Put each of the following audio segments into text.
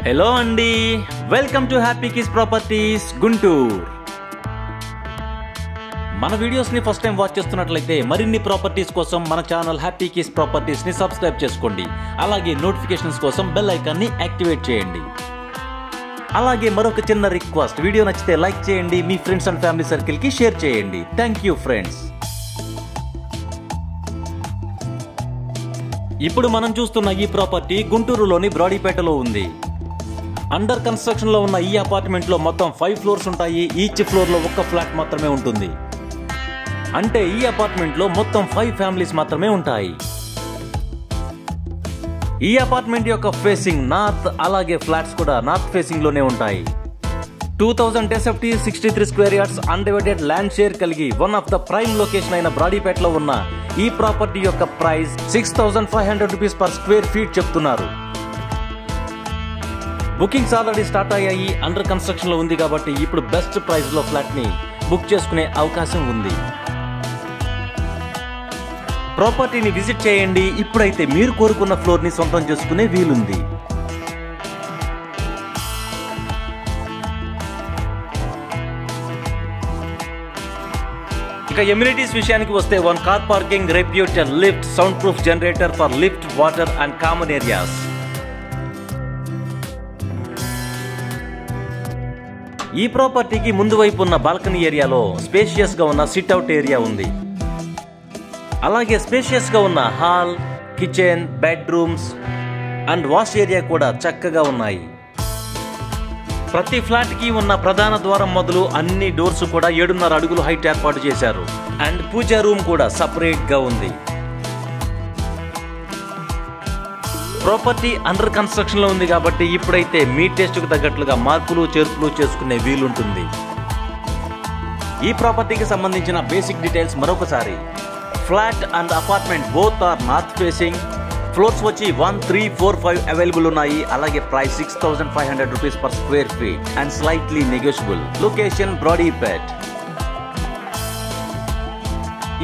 Hello అండి, welcome to happy kiss properties Guntur. మన videos ని ఫస్ట్ టైం వాచ్ చేస్తున్నట్లయితే మరిన్ని ప్రాపర్టీస్ కోసం మన ఛానల్ హ్యాపీ కిస్ ప్రాపర్టీస్ ని సబ్స్క్రైబ్ చేసుకోండి. అలాగే నోటిఫికేషన్స్ కోసం బెల్ ఐకాన్ ని యాక్టివేట్ చేయండి. అలాగే మరొక చిన్న రిక్వెస్ట్, వీడియో నచ్చితే లైక్ చేయండి, మీ ఫ్రెండ్స్ అండ్ ఫ్యామిలీ సర్కిల్ కి షేర్ చేయండి. Thank you friends. ఇప్పుడు మనం చూస్తున్న ఈ ప్రాపర్టీ గుంటూరులోని బ్రాడీపేటలో ఉంది. అండర్ కన్స్ట్రక్షన్ లో ఉన్న ఈ అపార్ట్మెంట్ లో మొత్తం 5 ఫ్లోర్స్ ఉంటాయి. ఈచ్ ఫ్లోర్ లో ఒక్క ఫ్లాట్ మాత్రమే ఉంటుంది. అంటే ఈ అపార్ట్మెంట్ లో మొత్తం 5 ఫ్యామిలీస్ మాత్రమే ఉంటాయి. ఈ అపార్ట్మెంట్ యొక్క ఫేసింగ్ నార్త్, అలాగే ఫ్లాట్స్ కూడా నార్త్ ఫేసింగ్ లోనే ఉంటాయి. 2000 SFT 63 square yards undivided land share కలిగి one of the prime location అయిన బ్రాడీపేటలో ఉన్న ఈ ప్రాపర్టీ యొక్క price 6500 rupees per square feet చెప్తున్నారు. బుకింగ్స్ ఆల్రెడీ స్టార్ట్ అయ్యాయి. అండర్ కన్స్ట్రక్షన్ లో ఉంది కాబట్టి ఇప్పుడు బెస్ట్ ప్రైస్ లో ఫ్లాట్ ని బుక్ చేసుకునే అవకాశం ఉంది. ప్రాపర్టీని విజిట్ చేయండి. ఇప్పుడైతే మీరు కోరుకున్న ఫ్లోర్ ని సొంతం చేసుకునే వీలుంది. ఇక ఎమ్యూనిటీస్ విషయానికి వస్తే 1 కార్ పార్కింగ్, రెప్యూటర్, lift, sound proof generator for lift, water and common areas. ఈ ప్రాపర్టీకి ముందు వైపు ఉన్న బాల్కనీ ఏరియాలో స్పేషియస్ గా ఉన్న సిట్అవుట్ ఏరియా ఉంది. అలాగే స్పేషియస్ గా ఉన్న hall, kitchen, bedrooms and wash area కూడా చక్కగా ఉన్నాయి. ప్రతి ఫ్లాట్ కి ఉన్న ప్రధాన ద్వారం మొదలు అన్ని డోర్స్ కూడా 7.5 అడుగులు హైట్ ఏర్పాటు చేశారు. అండ్ పూజా రూమ్ కూడా సపరేట్ గా ఉంది. ప్రాపర్టీ అండర్ కన్స్ట్రక్షన్ లో ఉంది కాబట్టి ఇప్పుడైతే మీ టేస్ట్ కు తగ్గట్లుగా మార్పులు చేర్పులు చేసుకునే వీలుంటుంది. ఈ ప్రాపర్టీకి సంబంధించిన బేసిక్ డీటెయిల్స్ మరొకసారి. Flat and apartment both are north facing. Floors వచ్చి 1, 3, 4, 5 అవైలబుల్ ఉన్నాయి. అలాగే price 6500 rupees per square feet and slightly negotiable. Location Brodipet.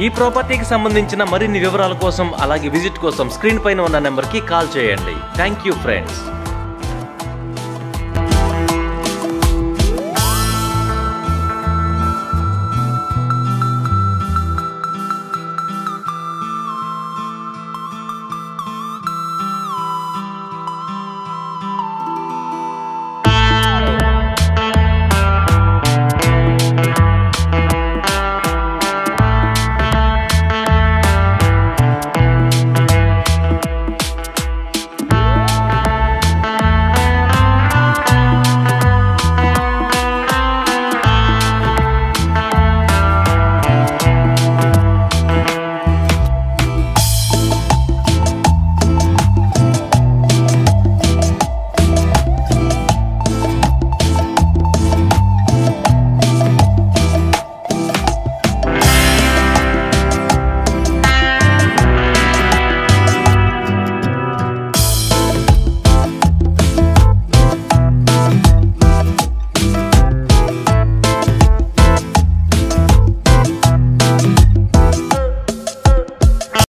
ఈ ప్రాపర్టీకి సంబంధించిన మరిన్ని వివరాల కోసం అలాగే విజిట్ కోసం స్క్రీన్ పైన ఉన్న నెంబర్కి కాల్ చేయండి. Thank you friends.